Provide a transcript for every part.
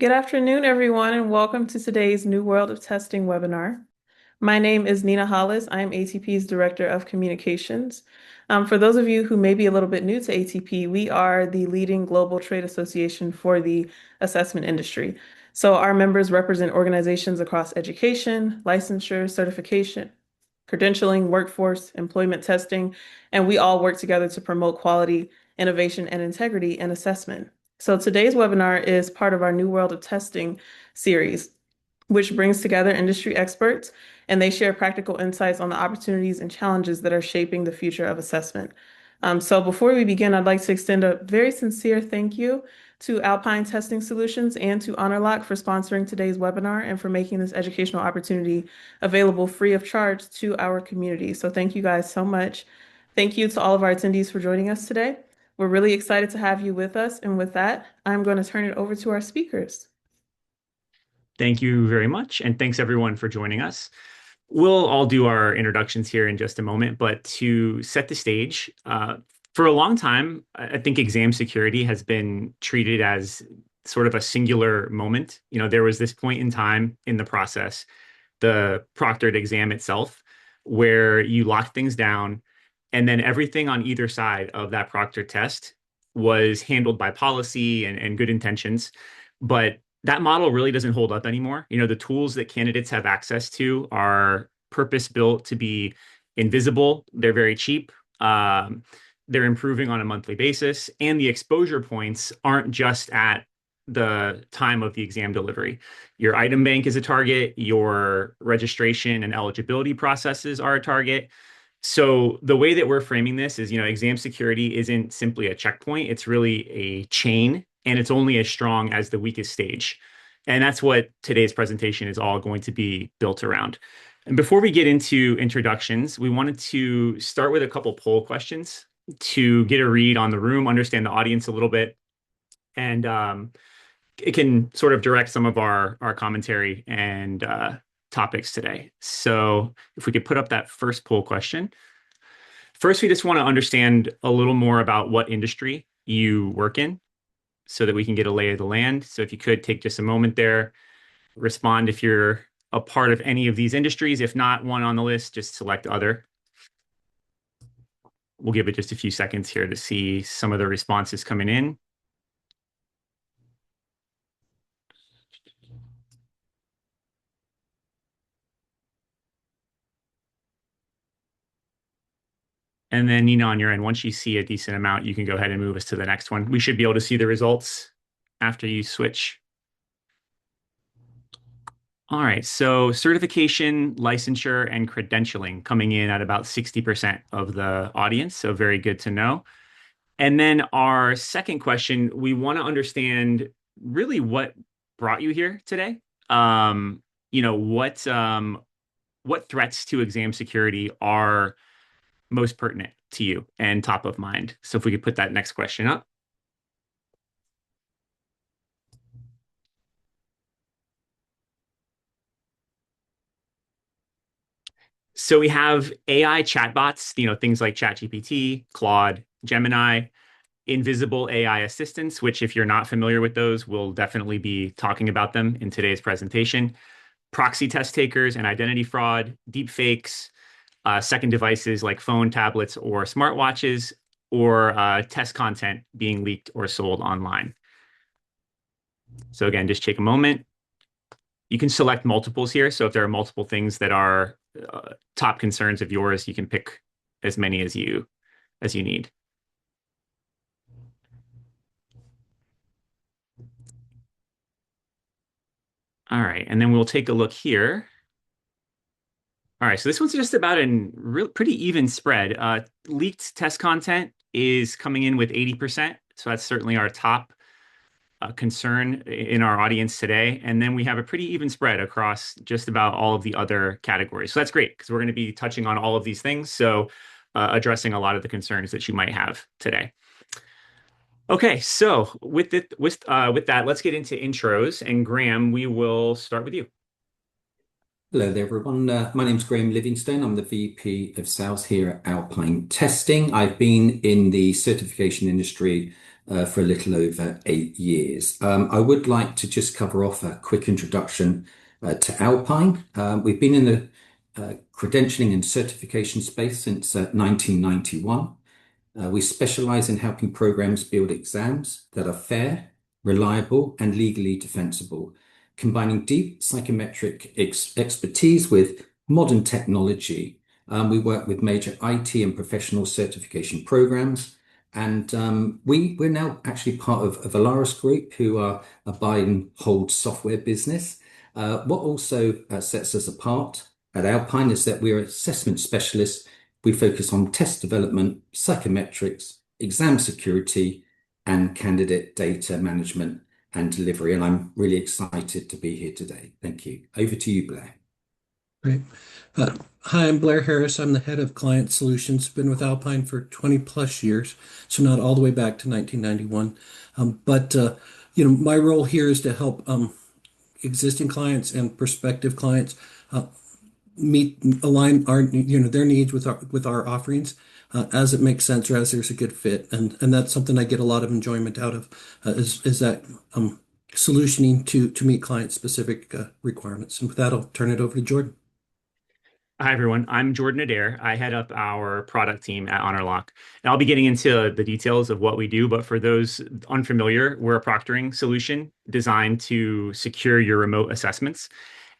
Good afternoon, everyone, and welcome to today's New World of Testing webinar. My name is Nina Hollis. I am ATP's Director of Communications. For those of you who may be a little bit new to ATP, we are the leading global trade association for the assessment industry. So our members represent organizations across education, licensure, certification, credentialing, workforce, employment testing, and we all work together to promote quality, innovation, and integrity in assessment. So today's webinar is part of our New World of Testing series, which brings together industry experts and they share practical insights on the opportunities and challenges that are shaping the future of assessment. So before we begin, I'd like to extend a very sincere thank you to Alpine Testing Solutions and to Honorlock for sponsoring today's webinar and for making this educational opportunity available free of charge to our community. So thank you guys so much. Thank you to all of our attendees for joining us today. We're really excited to have you with us. And with that, I'm going to turn it over to our speakers. Thank you very much. And thanks everyone for joining us. We'll all do our introductions here in just a moment, but to set the stage, for a long time, I think exam security has been treated as sort of a singular moment. There was this point in time in the process, the proctored exam itself, where you locked things down, and then everything on either side of that proctored test was handled by policy and good intentions. But that model really doesn't hold up anymore. The tools that candidates have access to are purpose built to be invisible. They're very cheap. They're improving on a monthly basis, and the exposure points aren't just at the time of the exam delivery. Your item bank is a target, your registration and eligibility processes are a target. So the way that we're framing this is, exam security isn't simply a checkpoint, it's really a chain, and it's only as strong as the weakest stage. And that's what today's presentation is all going to be built around. And before we get into introductions, we wanted to start with a couple poll questions to get a read on the room, understand the audience a little bit, and it can sort of direct some of our commentary and topics today. So if we could put up that first poll question. First, we just want to understand a little more about what industry you work in so that we can get a lay of the land. So if you could take just a moment there, respond if you're a part of any of these industries. If not one on the list, just select other. We'll give it just a few seconds here to see some of the responses coming in. And then, on your end, once you see a decent amount, you can go ahead and move us to the next one. We should be able to see the results after you switch. All right, so certification, licensure, and credentialing coming in at about 60% of the audience, so very good to know. And then our second question, we want to understand really what brought you here today. What threats to exam security are most pertinent to you and top of mind? So if we could put that next question up. So we have AI chatbots, things like ChatGPT, Claude, Gemini, invisible AI assistants, which if you're not familiar with those, we'll definitely be talking about them in today's presentation. Proxy test takers and identity fraud, deep fakes, second devices like phone, tablets, or smartwatches, or test content being leaked or sold online. So again, just take a moment. You can select multiples here. So if there are multiple things that are top concerns of yours, you can pick as many as you need. All right, and then we'll take a look here. All right, so this one's just about a pretty even spread. Leaked test content is coming in with 80%. So that's certainly our top concern in our audience today. And then we have a pretty even spread across just about all of the other categories. So that's great because we're going to be touching on all of these things. So addressing a lot of the concerns that you might have today. Okay, so with that, let's get into intros. And Graham, we will start with you. Hello there, everyone. My name's Graham Livingstone. I'm the VP of Sales here at Alpine Testing. I've been in the certification industry for a little over 8 years. I would like to just cover off a quick introduction to Alpine. We've been in the credentialing and certification space since 1991. We specialize in helping programs build exams that are fair, reliable, and legally defensible, combining deep psychometric expertise with modern technology. We work with major IT and professional certification programs, and we're now actually part of Valaris Group, who are a buy and hold software business. What also sets us apart at Alpine is that we're assessment specialists. We focus on test development, psychometrics, exam security, and candidate data management and delivery. And I'm really excited to be here today. Thank you. Over to you, Blair. Great. Hi, I'm Blair Harris. I'm the head of client solutions. Been with Alpine for 20 plus years, so not all the way back to 1991. But my role here is to help existing clients and prospective clients uh, align their needs with our offerings as it makes sense or as there's a good fit, and that's something I get a lot of enjoyment out of is that solutioning to meet client specific requirements. And with that, I'll turn it over to Jordan. Hi, everyone. I'm Jordan Adair. I head up our product team at Honorlock. And I'll be getting into the details of what we do, but for those unfamiliar, we're a proctoring solution designed to secure your remote assessments.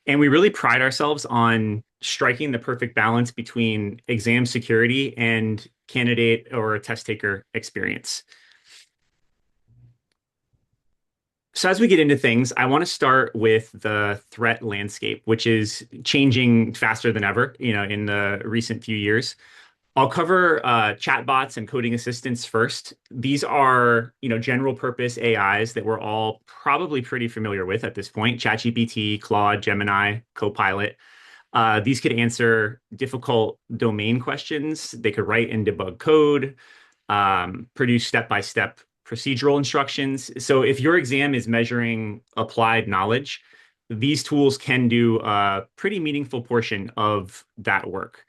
And we really pride ourselves on striking the perfect balance between exam security and candidate or test taker experience. So as we get into things, I want to start with the threat landscape, which is changing faster than ever, in the recent few years. I'll cover chatbots and coding assistants first. These are, general purpose AIs that we're all probably pretty familiar with at this point. ChatGPT, Claude, Gemini, Copilot. These could answer difficult domain questions. They could write and debug code, produce step-by-step procedural instructions. So if your exam is measuring applied knowledge, these tools can do a pretty meaningful portion of that work.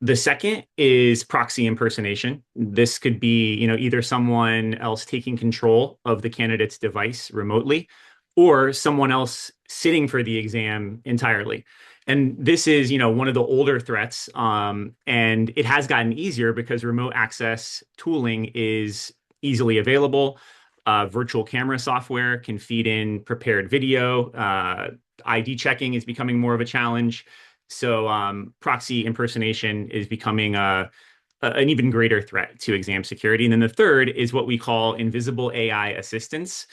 The second is proxy impersonation. This could be, either someone else taking control of the candidate's device remotely or someone else sitting for the exam entirely. And this is, one of the older threats. And it has gotten easier because remote access tooling is easily available. Virtual camera software can feed in prepared video. ID checking is becoming more of a challenge. So proxy impersonation is becoming an even greater threat to exam security. And then the third is what we call invisible AI assistance.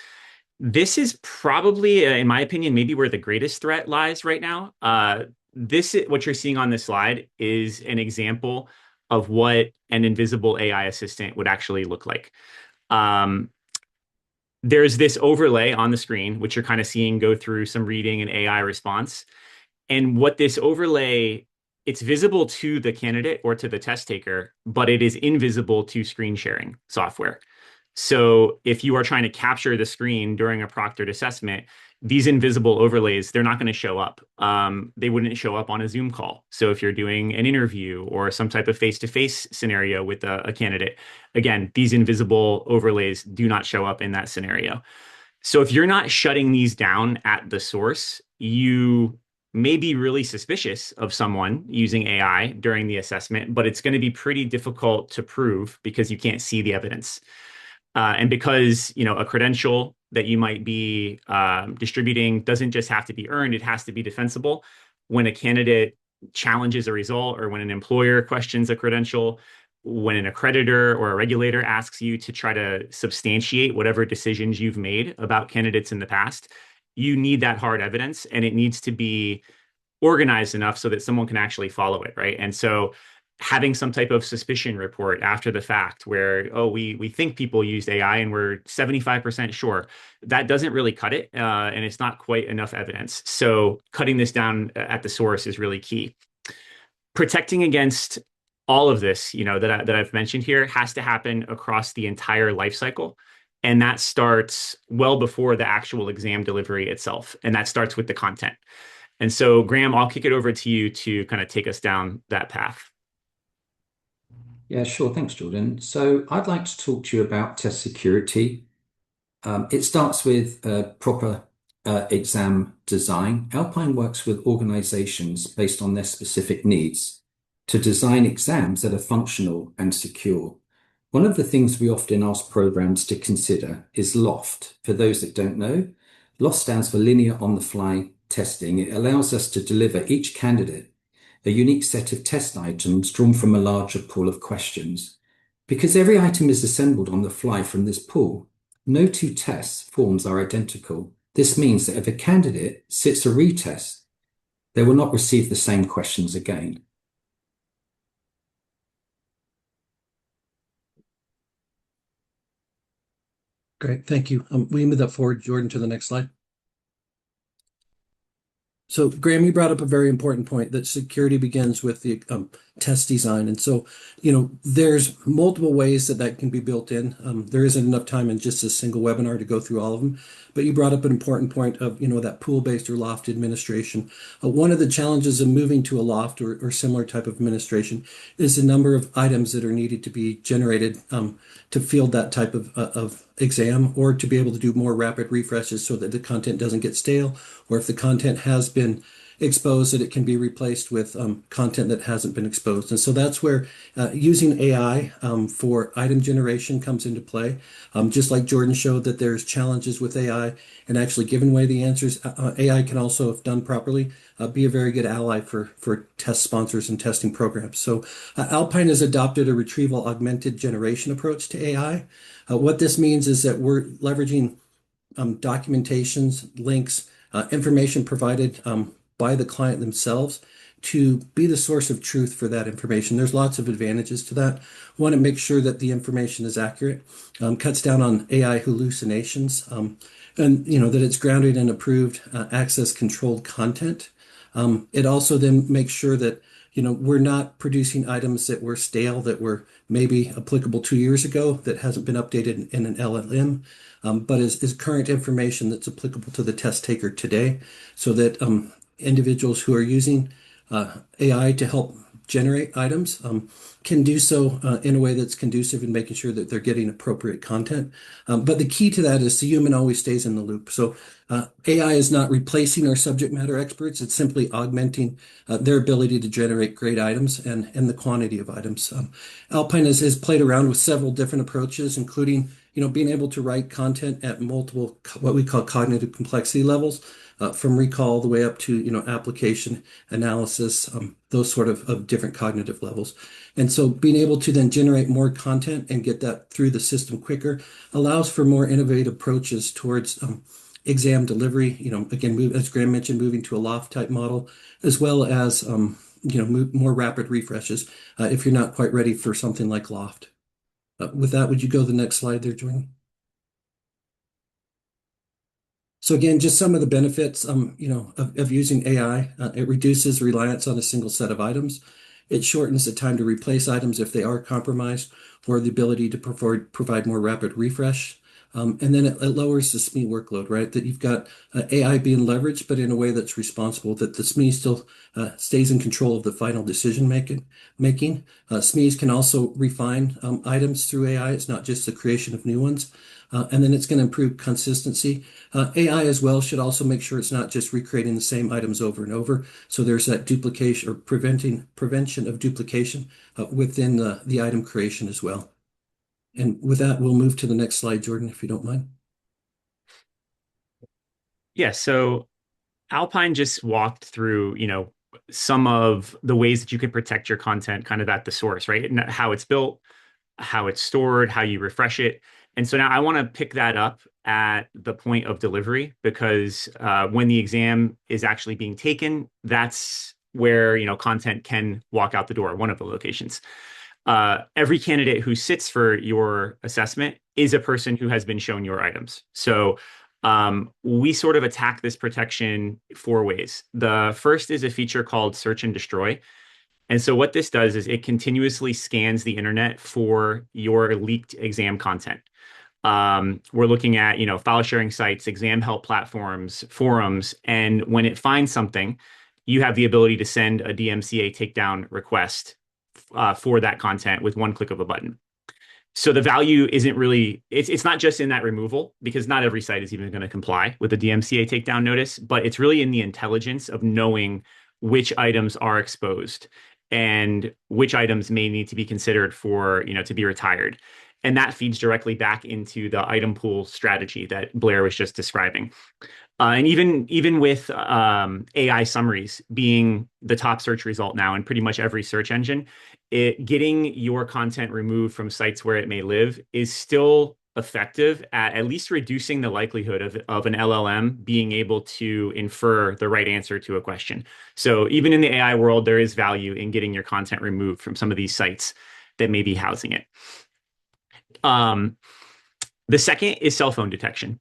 This is probably, in my opinion, maybe where the greatest threat lies right now. What you're seeing on this slide is an example of what an invisible AI assistant would actually look like. There's this overlay on the screen, which you're kind of seeing go through some reading and AI response. And what this overlay, it's visible to the candidate or to the test taker, but it is invisible to screen sharing software. So if you are trying to capture the screen during a proctored assessment, these invisible overlays, they're not going to show up. They wouldn't show up on a Zoom call. So if you're doing an interview or some type of face-to-face scenario with a candidate, again, these invisible overlays do not show up in that scenario. So if you're not shutting these down at the source, you may be really suspicious of someone using AI during the assessment, but it's going to be pretty difficult to prove because you can't see the evidence. And because, a credential that you might be distributing doesn't just have to be earned, it has to be defensible. When a candidate challenges a result or when an employer questions a credential, when an accreditor or a regulator asks you to try to substantiate whatever decisions you've made about candidates in the past, you need that hard evidence, and it needs to be organized enough so that someone can actually follow it, right? And so having some type of suspicion report after the fact where, we think people used AI and we're 75% sure, that doesn't really cut it, and it's not quite enough evidence. So cutting this down at the source is really key. Protecting against all of this, that I've mentioned here has to happen across the entire life cycle. And that starts well before the actual exam delivery itself. And that starts with the content. And so, Graham, I'll kick it over to you to kind of take us down that path. Yeah, sure. Thanks, Jordan. So I'd like to talk to you about test security. It starts with proper exam design. Alpine works with organizations based on their specific needs to design exams that are functional and secure. One of the things we often ask programs to consider is LOFT. For those that don't know, LOFT stands for Linear On-the-Fly Testing. It allows us to deliver each candidate a unique set of test items drawn from a larger pool of questions. Because every item is assembled on the fly from this pool, no two test forms are identical. This means that if a candidate sits a retest, they will not receive the same questions again. Great, thank you. We move that forward, Jordan, to the next slide. So, Graham, you brought up a very important point that security begins with the test design. And so, there's multiple ways that that can be built in. There isn't enough time in just a single webinar to go through all of them. But you brought up an important point of, that pool-based or loft administration. One of the challenges of moving to a loft or similar type of administration is the number of items that are needed to be generated to field that type of exam, or to be able to do more rapid refreshes so that the content doesn't get stale, or if the content has been exposed, that it can be replaced with content that hasn't been exposed. And so that's where using AI for item generation comes into play. Just like Jordan showed that there's challenges with AI and actually giving away the answers, AI can also, if done properly, be a very good ally for test sponsors and testing programs. So Alpine has adopted a retrieval augmented generation approach to AI. What this means is that we're leveraging documentations, links, information provided by the client themselves to be the source of truth for that information. There's lots of advantages to that. One, it makes sure that the information is accurate, cuts down on AI hallucinations, and that it's grounded in approved access controlled content. It also then makes sure that we're not producing items that were stale, that were maybe applicable 2 years ago, that hasn't been updated in an LLM, but is current information that's applicable to the test taker today, so that individuals who are using AI to help generate items can do so in a way that's conducive in making sure that they're getting appropriate content. But the key to that is the human always stays in the loop. So AI is not replacing our subject matter experts. It's simply augmenting their ability to generate great items and the quantity of items. Alpine has played around with several different approaches, including being able to write content at multiple, what we call cognitive complexity levels, from recall all the way up to application analysis, those sort of different cognitive levels. And so being able to then generate more content and get that through the system quicker allows for more innovative approaches towards exam delivery. Again, as Graham mentioned, moving to a loft type model, as well as more rapid refreshes if you're not quite ready for something like loft. With that, would you go to the next slide there, Jordan? So again, just some of the benefits, of using AI. It reduces reliance on a single set of items. It shortens the time to replace items if they are compromised, or the ability to provide more rapid refresh. And then it lowers the SME workload, right? That you've got AI being leveraged, but in a way that's responsible, that the SME still stays in control of the final decision making. SMEs can also refine items through AI. It's not just the creation of new ones. And then it's going to improve consistency. AI as well should also make sure it's not just recreating the same items over and over. So there's that duplication or prevention of duplication within the item creation as well. And with that, we'll move to the next slide, Jordan, if you don't mind. Yeah, so Alpine just walked through, some of the ways that you can protect your content kind of at the source, right? And how it's built, how it's stored, how you refresh it. And so now I want to pick that up at the point of delivery, because when the exam is actually being taken, that's where, content can walk out the door, one of the locations. Every candidate who sits for your assessment is a person who has been shown your items. So we sort of attack this protection 4 ways. The first is a feature called Search and Destroy. And so what this does is it continuously scans the internet for your leaked exam content. We're looking at, file sharing sites, exam help platforms, forums, and when it finds something, you have the ability to send a DMCA takedown request for that content with one click of a button. So the value isn't really, it's not just in that removal, because not every site is even going to comply with the DMCA takedown notice, but it's really in the intelligence of knowing which items are exposed and which items may need to be considered for, to be retired. And that feeds directly back into the item pool strategy that Blair was just describing. And even with AI summaries being the top search result now in pretty much every search engine, getting your content removed from sites where it may live is still effective at least reducing the likelihood of an LLM being able to infer the right answer to a question. So even in the AI world, there is value in getting your content removed from some of these sites that may be housing it. The second is cell phone detection.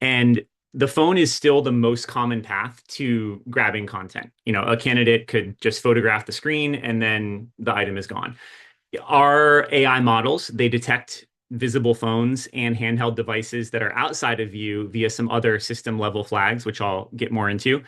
And the phone is still the most common path to grabbing content. A candidate could just photograph the screen and then the item is gone. Our AI models, they detect visible phones and handheld devices that are outside of view via some other system level flags, which I'll get more into.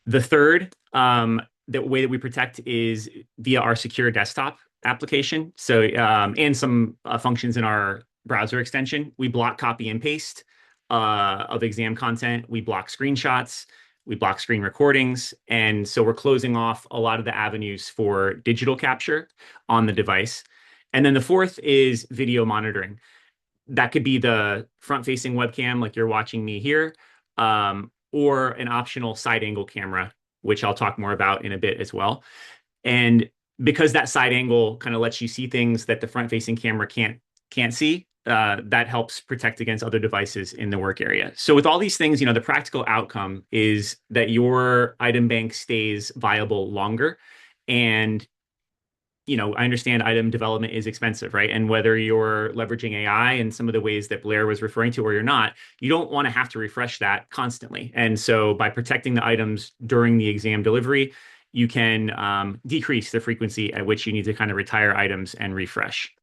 The third, the way that we protect is via our secure desktop application. So, and some functions in our browser extension. We block copy and paste of exam content. We block screenshots. We block screen recordings. And so we're closing off a lot of the avenues for digital capture on the device. And then the fourth is video monitoring. That could be the front-facing webcam like you're watching me here, or an optional side angle camera, which I'll talk more about in a bit as well. And because that side angle kind of lets you see things that the front-facing camera can't see, that helps protect against other devices in the work area. So with all these things, the practical outcome is that your item bank stays viable longer. And I understand item development is expensive, right? And whether you're leveraging AI in some of the ways that Blair was referring to or you're not, you don't want to have to refresh that constantly. And so by protecting the items during the exam delivery, you can decrease the frequency at which you need to kind of retire items and refresh.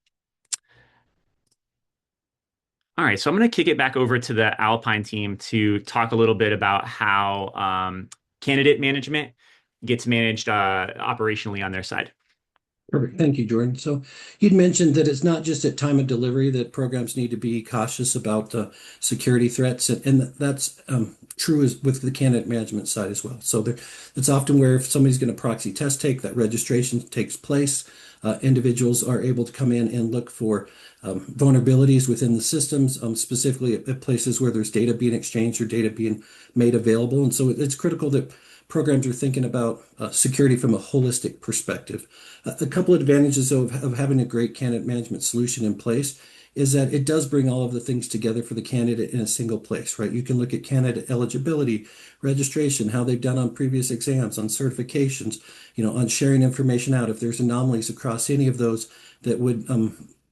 All right, so I'm going to kick it back over to the Alpine team to talk a little bit about how candidate management gets managed operationally on their side. Perfect. Thank you, Jordan. So you'd mentioned that it's not just at time of delivery that programs need to be cautious about security threats, and that's true with the candidate management side as well. So it's often where if somebody's going to proxy test take, that registration takes place. Individuals are able to come in and look for vulnerabilities within the systems, specifically at places where there's data being exchanged or data being made available. And so it's critical that programs are thinking about security from a holistic perspective. A couple of advantages of having a great candidate management solution in place is that it does bring all of the things together for the candidate in a single place, right? You can look at candidate eligibility, registration, how they've done on previous exams, on certifications, on sharing information out. If there's anomalies across any of those that would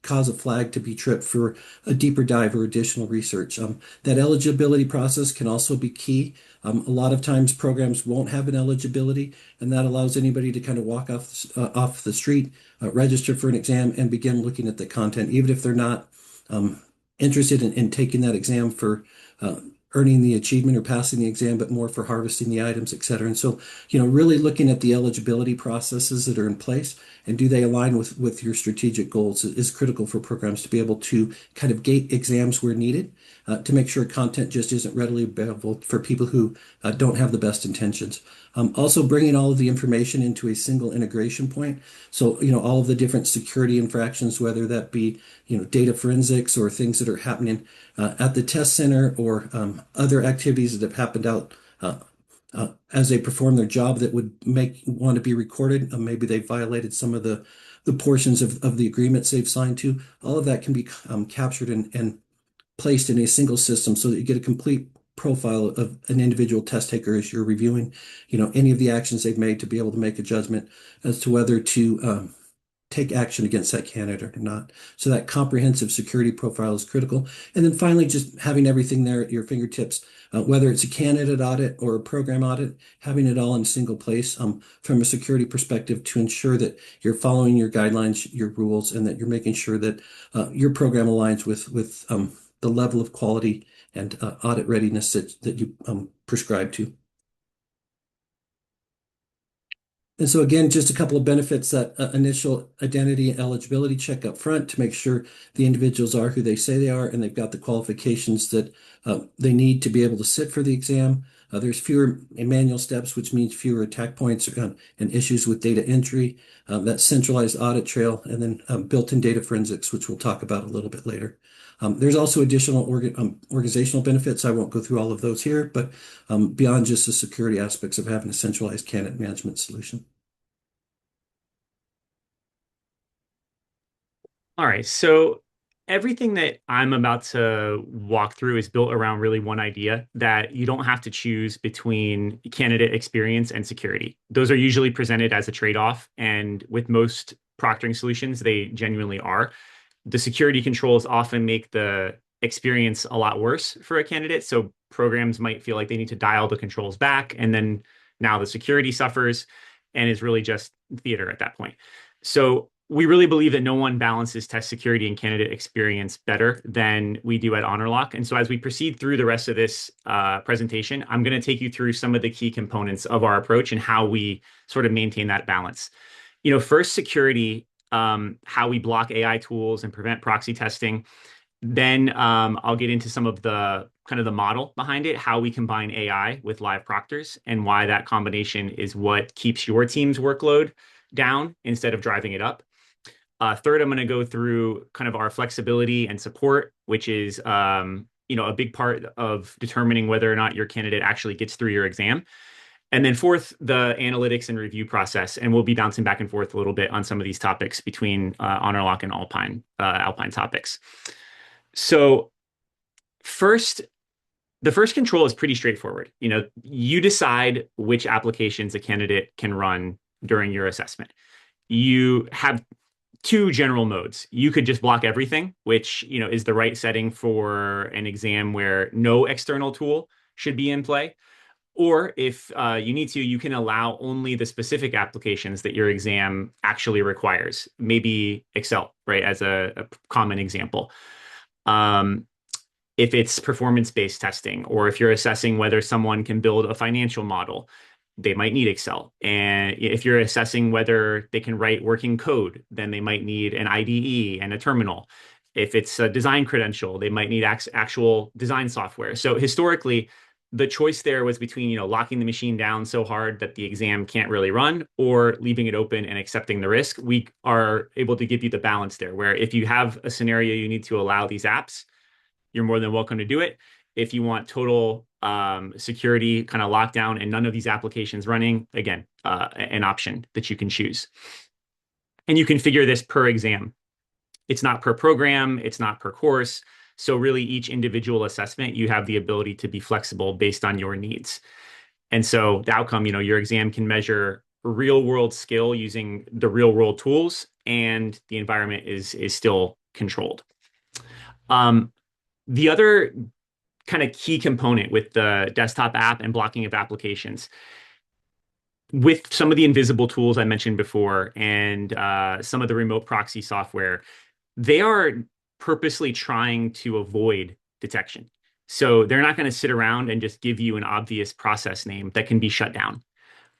cause a flag to be tripped for a deeper dive or additional research. That eligibility process can also be key. A lot of times programs won't have an eligibility, and that allows anybody to kind of walk off the street, register for an exam, and begin looking at the content, even if they're not interested in taking that exam for earning the achievement or passing the exam, but more for harvesting the items, et cetera. And so, really looking at the eligibility processes that are in place and do they align with your strategic goals is critical for programs to be able to kind of gate exams where needed to make sure content just isn't readily available for people who don't have the best intentions. Also bringing all of the information into a single integration point. So, all of the different security infractions, whether that be, data forensics or things that are happening at the test center or other activities that have happened out as they perform their job that would want to be recorded. Maybe they violated some of the portions of the agreements they've signed to. All of that can be captured and placed in a single system so that you get a complete profile of an individual test taker as you're reviewing, any of the actions they've made to be able to make a judgment as to whether to take action against that candidate or not. So that comprehensive security profile is critical. And then finally, just having everything there at your fingertips, whether it's a candidate audit or a program audit, having it all in a single place from a security perspective to ensure that you're following your guidelines, your rules, and that you're making sure that your program aligns with the level of quality and audit readiness that you prescribe to. And so again, just a couple of benefits: that initial identity and eligibility check up front to make sure the individuals are who they say they are and they've got the qualifications that they need to be able to sit for the exam. There's fewer manual steps, which means fewer attack points and issues with data entry, that centralized audit trail, and then built-in data forensics, which we'll talk about a little bit later. There's also additional organizational benefits. I won't go through all of those here, but beyond just the security aspects of having a centralized candidate management solution. All right, so everything that I'm about to walk through is built around really one idea that you don't have to choose between candidate experience and security. Those are usually presented as a trade-off, and with most proctoring solutions, they genuinely are. The security controls often make the experience a lot worse for a candidate. So programs might feel like they need to dial the controls back, and then now the security suffers and is really just theater at that point. So we really believe that no one balances test security and candidate experience better than we do at Honorlock. And so as we proceed through the rest of this presentation, I'm going to take you through some of the key components of our approach and how we sort of maintain that balance. First, security, how we block AI tools and prevent proxy testing. Then I'll get into some of the kind of the model behind it, how we combine AI with live proctors, and why that combination is what keeps your team's workload down instead of driving it up. Third, I'm going to go through kind of our flexibility and support, which is a big part of determining whether or not your candidate actually gets through your exam. And then fourth, the analytics and review process. And we'll be bouncing back and forth a little bit on some of these topics between Honorlock and Alpine topics. So the first control is pretty straightforward. You decide which applications a candidate can run during your assessment. You have two general modes. You could just block everything, which, is the right setting for an exam where no external tool should be in play. Or if you need to, you can allow only the specific applications that your exam actually requires. Maybe Excel, right, as a common example. If it's performance-based testing, or if you're assessing whether someone can build a financial model, they might need Excel. And if you're assessing whether they can write working code, then they might need an IDE and a terminal. If it's a design credential, they might need actual design software. So historically, the choice there was between, locking the machine down so hard that the exam can't really run, or leaving it open and accepting the risk. We are able to give you the balance there, where if you have a scenario you need to allow these apps, you're more than welcome to do it. If you want total security kind of lockdown and none of these applications running, again, an option that you can choose. And you configure this per exam. It's not per program, it's not per course. So really each individual assessment, you have the ability to be flexible based on your needs. And so the outcome, your exam can measure real world skill using the real world tools, and the environment is still controlled. The other kind of key component with the desktop app and blocking of applications, with some of the invisible tools I mentioned before and some of the remote proxy software, they are purposely trying to avoid detection. So they're not going to sit around and just give you an obvious process name that can be shut down.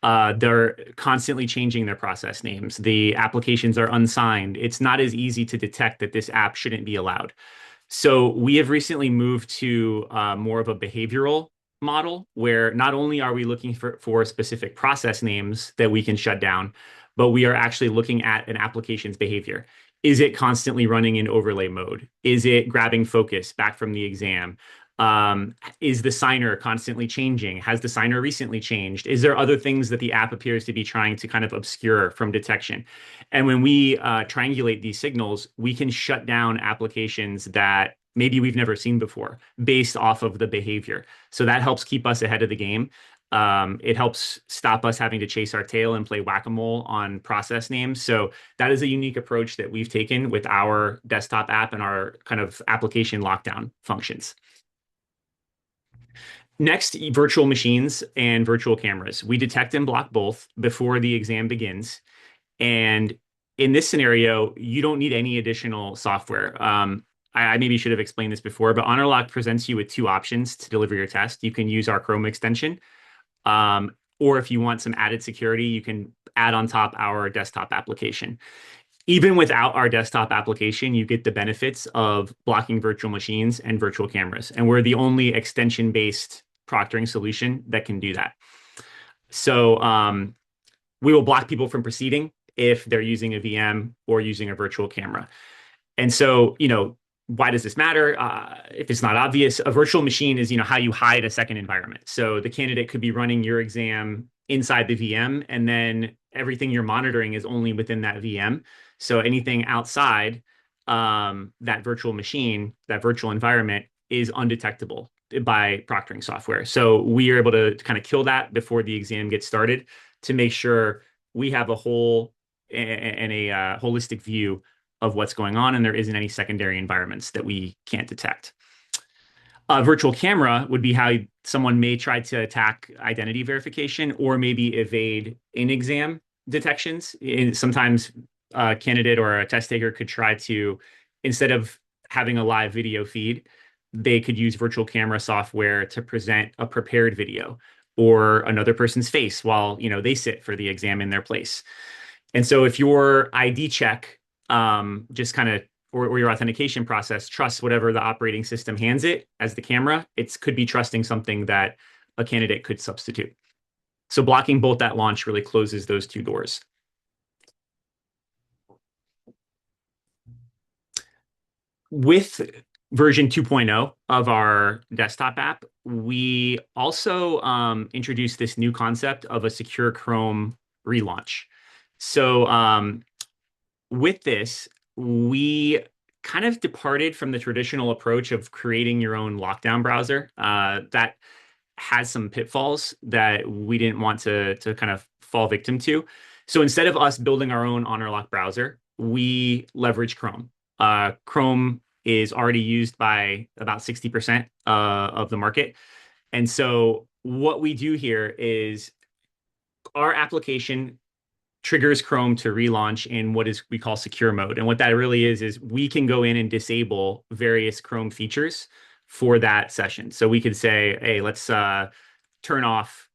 They're constantly changing their process names. The applications are unsigned. It's not as easy to detect that this app shouldn't be allowed. So we have recently moved to more of a behavioral model, where not only are we looking for specific process names that we can shut down, but we are actually looking at an application's behavior. Is it constantly running in overlay mode? Is it grabbing focus back from the exam? Is the signer constantly changing? Has the signer recently changed? Is there other things that the app appears to be trying to kind of obscure from detection? And when we triangulate these signals, we can shut down applications that maybe we've never seen before based off of the behavior. So that helps keep us ahead of the game. It helps stop us having to chase our tail and play whack-a-mole on process names. So that is a unique approach that we've taken with our desktop app and our kind of application lockdown functions. Next, virtual machines and virtual cameras. We detect and block both before the exam begins. And in this scenario, you don't need any additional software. I maybe should have explained this before, but Honorlock presents you with two options to deliver your test. You can use our Chrome extension, or if you want some added security, you can add on top our desktop application. Even without our desktop application, you get the benefits of blocking virtual machines and virtual cameras. And we're the only extension-based proctoring solution that can do that. So we will block people from proceeding if they're using a VM or using a virtual camera. And so, why does this matter? If it's not obvious, a virtual machine is, how you hide a second environment. So the candidate could be running your exam inside the VM, and then everything you're monitoring is only within that VM. So anything outside that virtual machine, that virtual environment, is undetectable by proctoring software. So we are able to kind of kill that before the exam gets started to make sure we have a whole and a holistic view of what's going on, and there isn't any secondary environments that we can't detect. A virtual camera would be how someone may try to attack identity verification or maybe evade in-exam detections. Sometimes a candidate or a test taker could try to, instead of having a live video feed, they could use virtual camera software to present a prepared video or another person's face while they sit for the exam in their place. And so if your ID check just kind of, or your authentication process trusts whatever the operating system hands it as the camera, it could be trusting something that a candidate could substitute. So blocking both at launch really closes those two doors. With version 2.0 of our desktop app, we also introduced this new concept of a secure Chrome relaunch. So with this, we kind of departed from the traditional approach of creating your own lockdown browser. That has some pitfalls that we didn't want to kind of fall victim to. So instead of us building our own Honorlock browser, we leverage Chrome. Chrome is already used by about 60% of the market. And so what we do here is our application triggers Chrome to relaunch in what is we call secure mode. And what that really is we can go in and disable various Chrome features for that session. So we could say, hey, let's turn off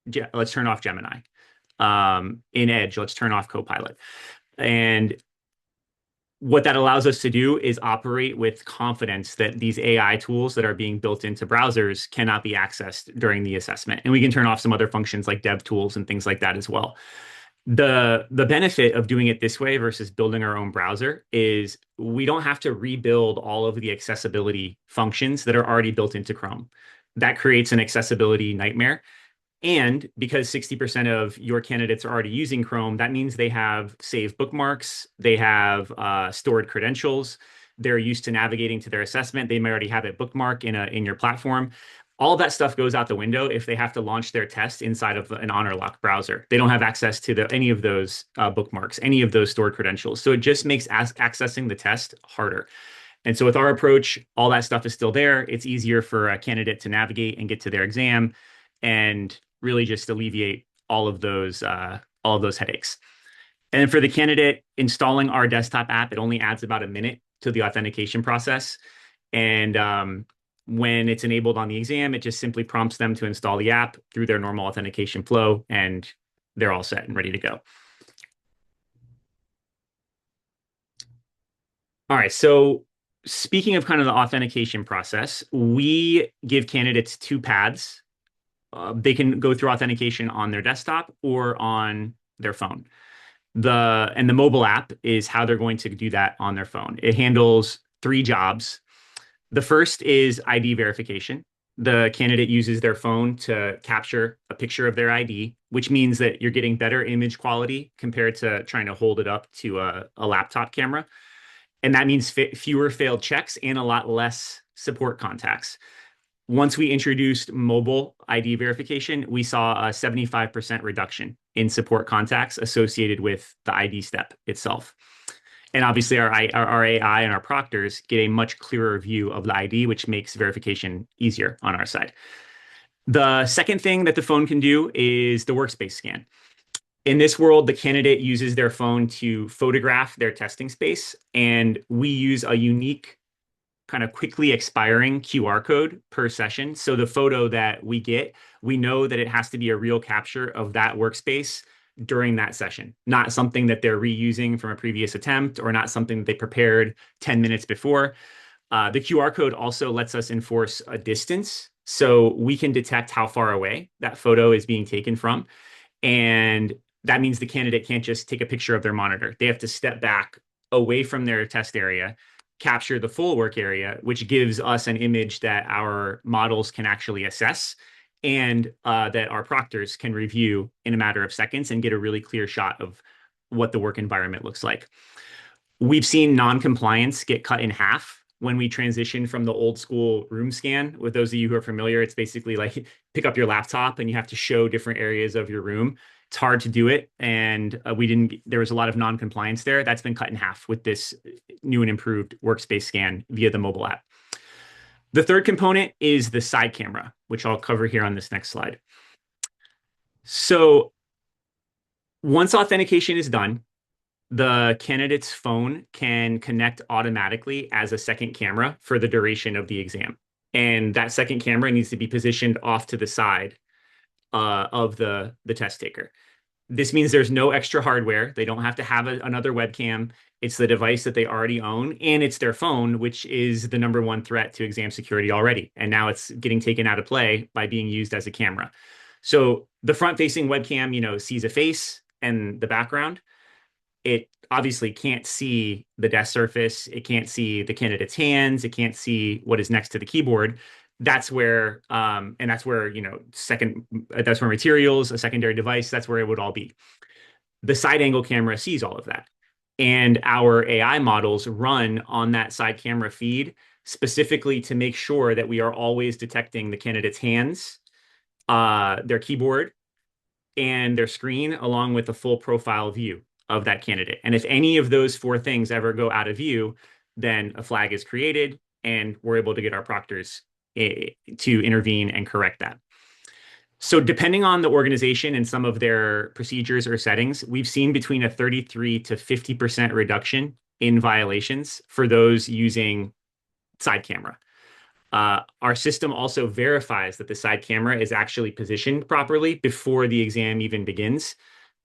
Gemini. In Edge, let's turn off Copilot. And what that allows us to do is operate with confidence that these AI tools that are being built into browsers cannot be accessed during the assessment. And we can turn off some other functions like dev tools and things like that as well. The benefit of doing it this way versus building our own browser is we don't have to rebuild all of the accessibility functions that are already built into Chrome. That creates an accessibility nightmare. And because 60% of your candidates are already using Chrome, that means they have saved bookmarks, they have stored credentials, they're used to navigating to their assessment, they may already have it bookmarked in your platform. All that stuff goes out the window if they have to launch their test inside of an Honorlock browser. They don't have access to any of those bookmarks, any of those stored credentials. So it just makes accessing the test harder. And so with our approach, all that stuff is still there. It's easier for a candidate to navigate and get to their exam and really just alleviate all of those headaches. And for the candidate installing our desktop app, it only adds about a minute to the authentication process. And when it's enabled on the exam, it just simply prompts them to install the app through their normal authentication flow, and they're all set and ready to go. All right, so speaking of kind of the authentication process, we give candidates two paths. They can go through authentication on their desktop or on their phone. The mobile app is how they're going to do that on their phone. It handles three jobs. The first is ID verification. The candidate uses their phone to capture a picture of their ID, which means that you're getting better image quality compared to trying to hold it up to a laptop camera. And that means fewer failed checks and a lot less support contacts. Once we introduced mobile ID verification, we saw a 75% reduction in support contacts associated with the ID step itself. And obviously our AI and our proctors get a much clearer view of the ID, which makes verification easier on our side. The second thing that the phone can do is the workspace scan. In this world, the candidate uses their phone to photograph their testing space, and we use a unique kind of quickly expiring QR code per session. So the photo that we get, we know that it has to be a real capture of that workspace during that session, not something that they're reusing from a previous attempt or not something that they prepared 10 minutes before. The QR code also lets us enforce a distance. So we can detect how far away that photo is being taken from. And that means the candidate can't just take a picture of their monitor. They have to step back away from their test area, capture the full work area, which gives us an image that our models can actually assess and that our proctors can review in a matter of seconds and get a really clear shot of what the work environment looks like. We've seen non-compliance get cut in half when we transition from the old school room scan. With those of you who are familiar, it's basically like pick up your laptop and you have to show different areas of your room. It's hard to do it. And there was a lot of non-compliance there. That's been cut in half with this new and improved workspace scan via the mobile app. The third component is the side camera, which I'll cover here on this next slide. So once authentication is done, the candidate's phone can connect automatically as a second camera for the duration of the exam. And that second camera needs to be positioned off to the side of the test taker. This means there's no extra hardware. They don't have to have another webcam. It's the device that they already own, and it's their phone, which is the number one threat to exam security already. And now it's getting taken out of play by being used as a camera. So the front-facing webcam, sees a face and the background. It obviously can't see the desk surface. It can't see the candidate's hands. It can't see what is next to the keyboard. That's where, that's where materials, a secondary device, that's where it would all be. The side angle camera sees all of that. And our AI models run on that side camera feed specifically to make sure that we are always detecting the candidate's hands, their keyboard, and their screen, along with a full profile view of that candidate. And if any of those four things ever go out of view, then a flag is created and we're able to get our proctors to intervene and correct that. So depending on the organization and some of their procedures or settings, we've seen between a 33 to 50% reduction in violations for those using side camera. Our system also verifies that the side camera is actually positioned properly before the exam even begins.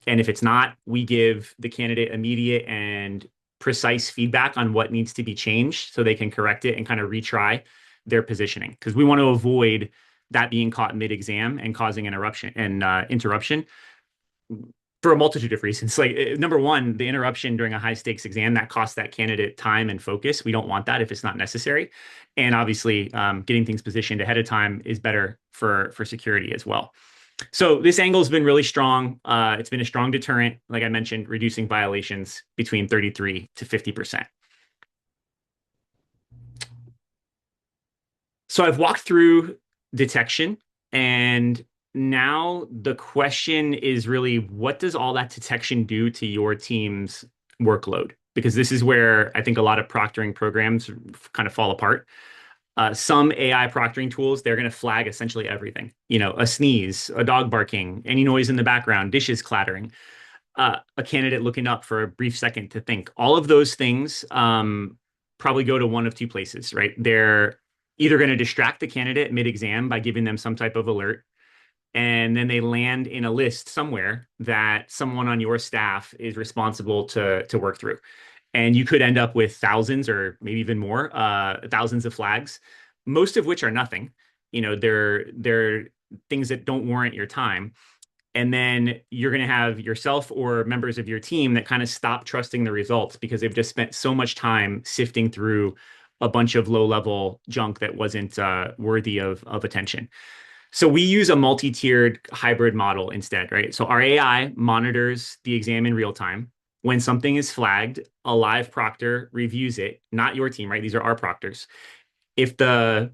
And if it's not, we give the candidate immediate and precise feedback on what needs to be changed so they can correct it and kind of retry their positioning. Because we want to avoid that being caught mid-exam and causing an interruption for a multitude of reasons. Like number one, the interruption during a high stakes exam that costs that candidate time and focus. We don't want that if it's not necessary. And obviously, getting things positioned ahead of time is better for security as well. So this angle has been really strong. It's been a strong deterrent, like I mentioned, reducing violations between 33 to 50%. So I've walked through detection, and now the question is really, what does all that detection do to your team's workload? Because this is where I think a lot of proctoring programs kind of fall apart. Some AI proctoring tools, they're going to flag essentially everything. A sneeze, a dog barking, any noise in the background, dishes clattering, a candidate looking up for a brief second to think. All of those things probably go to one of two places, right? They're either going to distract the candidate mid-exam by giving them some type of alert, and then they land in a list somewhere that someone on your staff is responsible to work through. And you could end up with thousands or maybe even more, thousands of flags, most of which are nothing. They're things that don't warrant your time. And then you're going to have yourself or members of your team that kind of stop trusting the results because they've just spent so much time sifting through a bunch of low-level junk that wasn't worthy of attention. So we use a multi-tiered hybrid model instead, right? So our AI monitors the exam in real time. When something is flagged, a live proctor reviews it, not your team, right? These are our proctors. If the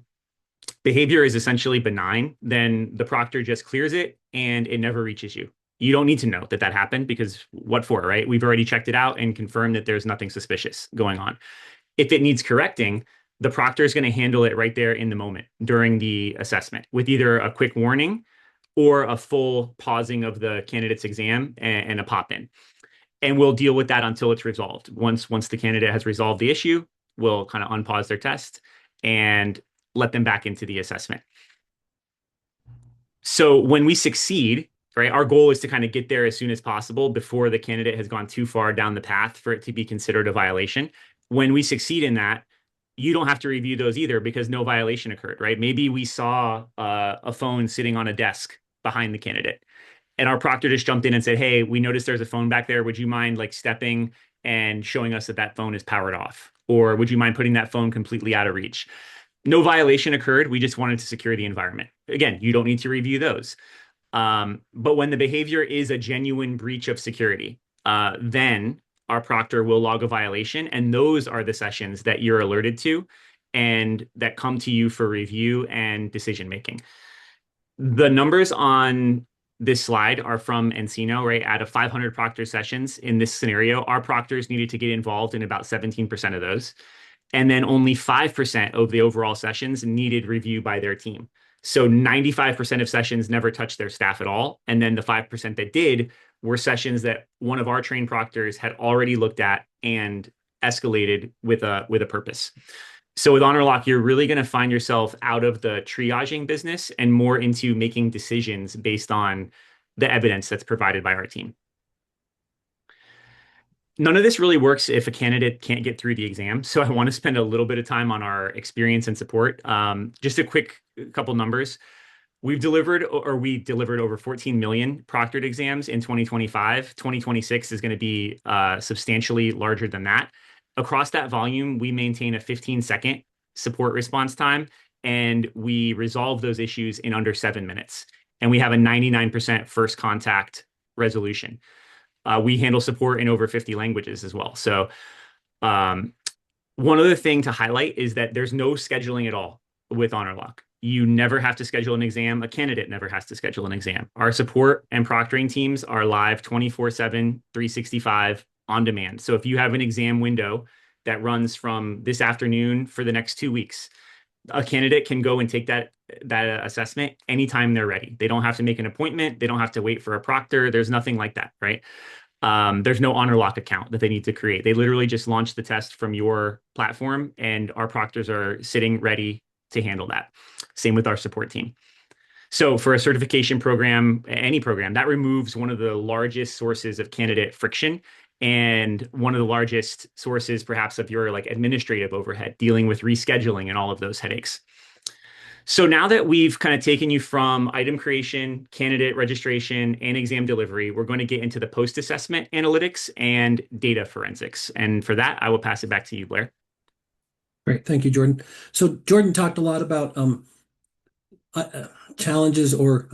behavior is essentially benign, then the proctor just clears it and it never reaches you. You don't need to know that happened because what for, right? We've already checked it out and confirmed that there's nothing suspicious going on. If it needs correcting, the proctor is going to handle it right there in the moment during the assessment with either a quick warning or a full pausing of the candidate's exam and a pop-in. And we'll deal with that until it's resolved. Once the candidate has resolved the issue, we'll kind of unpause their test and let them back into the assessment. So when we succeed, right? Our goal is to kind of get there as soon as possible before the candidate has gone too far down the path for it to be considered a violation. When we succeed in that, you don't have to review those either because no violation occurred, right? Maybe we saw a phone sitting on a desk behind the candidate, and our proctor just jumped in and said, "Hey, we noticed there's a phone back there. Would you mind like stepping and showing us that that phone is powered off? Or would you mind putting that phone completely out of reach?" No violation occurred. We just wanted to secure the environment. Again, you don't need to review those. But when the behavior is a genuine breach of security, then our proctor will log a violation, and those are the sessions that you're alerted to and that come to you for review and decision making. The numbers on this slide are from Encino, right? Out of 500 proctor sessions in this scenario, our proctors needed to get involved in about 17% of those. And then only 5% of the overall sessions needed review by their team. So 95% of sessions never touched their staff at all. And then the 5% that did were sessions that one of our trained proctors had already looked at and escalated with a purpose. So with Honorlock, you're really going to find yourself out of the triaging business and more into making decisions based on the evidence that's provided by our team. None of this really works if a candidate can't get through the exam. So I want to spend a little bit of time on our experience and support. Just a quick couple numbers. We delivered over 14 million proctored exams in 2025. 2026 is going to be substantially larger than that. Across that volume, we maintain a 15-second support response time, and we resolve those issues in under 7 minutes. And we have a 99% first contact resolution. We handle support in over 50 languages as well. So one other thing to highlight is that there's no scheduling at all with Honorlock. You never have to schedule an exam. A candidate never has to schedule an exam. Our support and proctoring teams are live 24/7, 365 on demand. So if you have an exam window that runs from this afternoon for the next 2 weeks, a candidate can go and take that assessment anytime they're ready. They don't have to make an appointment. They don't have to wait for a proctor. There's nothing like that, right? There's no Honorlock account that they need to create. They literally just launch the test from your platform, and our proctors are sitting ready to handle that. Same with our support team. So for a certification program, any program, that removes one of the largest sources of candidate friction and one of the largest sources perhaps of your like administrative overhead, dealing with rescheduling and all of those headaches. So now that we've kind of taken you from item creation, candidate registration, and exam delivery, we're going to get into the post-assessment analytics and data forensics. And for that, I will pass it back to you, Blair. Great. Thank you, Jordan. So Jordan talked a lot about challenges or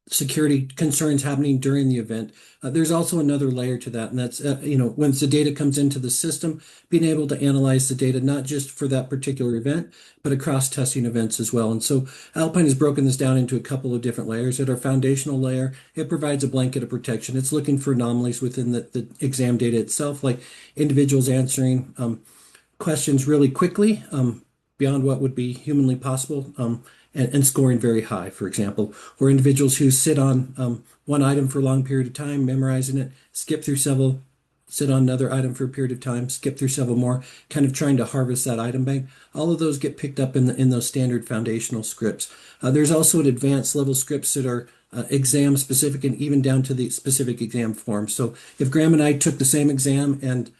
security concerns happening during the event. There's also another layer to that, and that's, once the data comes into the system, being able to analyze the data, not just for that particular event, but across testing events as well. And so Alpine has broken this down into a couple of different layers. At our foundational layer, it provides a blanket of protection. It's looking for anomalies within the exam data itself, like individuals answering questions really quickly, beyond what would be humanly possible, and scoring very high, for example, or individuals who sit on one item for a long period of time, memorizing it, skip through several, sit on another item for a period of time, skip through several more, kind of trying to harvest that item bank. All of those get picked up in those standard foundational scripts. There's also an advanced level scripts that are exam specific and even down to the specific exam form. So if Graham and I took the same exam and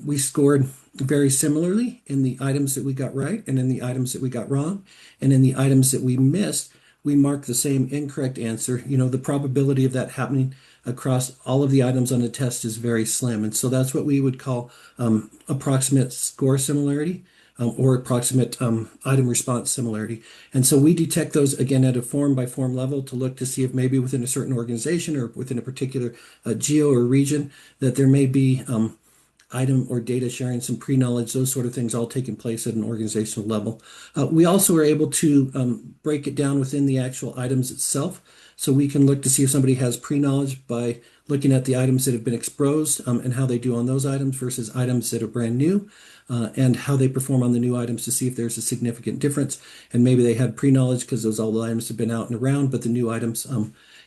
we scored very similarly in the items that we got right and in the items that we got wrong, and in the items that we missed, we mark the same incorrect answer. The probability of that happening across all of the items on the test is very slim. And so that's what we would call approximate score similarity, or approximate item response similarity. And so we detect those again at a form by form level to look to see if maybe within a certain organization or within a particular geo or region that there may be item or data sharing, some pre-knowledge, those sort of things all taking place at an organizational level. We also are able to break it down within the actual items itself. So we can look to see if somebody has pre-knowledge by looking at the items that have been exposed and how they do on those items versus items that are brand new, and how they perform on the new items to see if there's a significant difference. And maybe they had pre-knowledge because those old items have been out and around, but the new items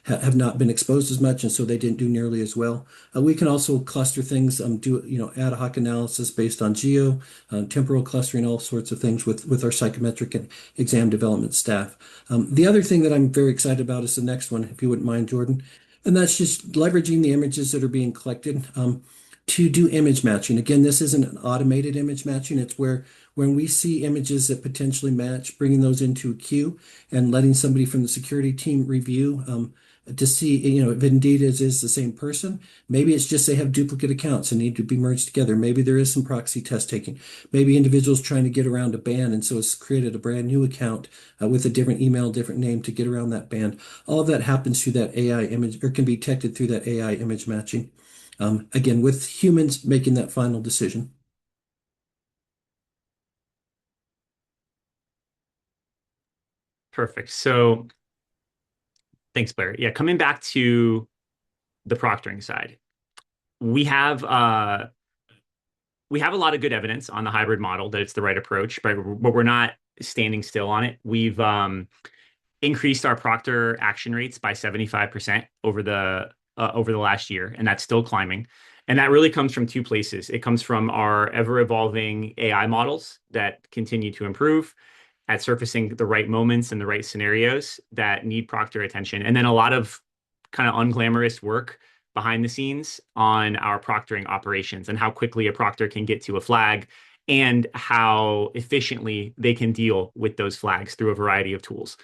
have not been exposed as much, and so they didn't do nearly as well. We can also cluster things, do ad hoc analysis based on geo, temporal clustering, all sorts of things with our psychometric and exam development staff. The other thing that I'm very excited about is the next one, if you wouldn't mind, Jordan, and that's just leveraging the images that are being collected. To do image matching. Again, this isn't an automated image matching. It's where when we see images that potentially match, bringing those into a queue and letting somebody from the security team review to see, if indeed is the same person. Maybe it's just they have duplicate accounts and need to be merged together. Maybe there is some proxy test taking. Maybe individuals trying to get around a ban, and so it's created a brand new account with a different email, different name to get around that ban. All of that happens through that AI image, or can be detected through that AI image matching. Again, with humans making that final decision. Perfect. So thanks, Blair. Yeah, coming back to the proctoring side, we have a lot of good evidence on the hybrid model that it's the right approach, but we're not standing still on it. We've increased our proctor action rates by 75% over the last year, and that's still climbing. And that really comes from two places. It comes from our ever-evolving AI models that continue to improve at surfacing the right moments and the right scenarios that need proctor attention. And then a lot of kind of unglamorous work behind the scenes on our proctoring operations and how quickly a proctor can get to a flag and how efficiently they can deal with those flags through a variety of tools.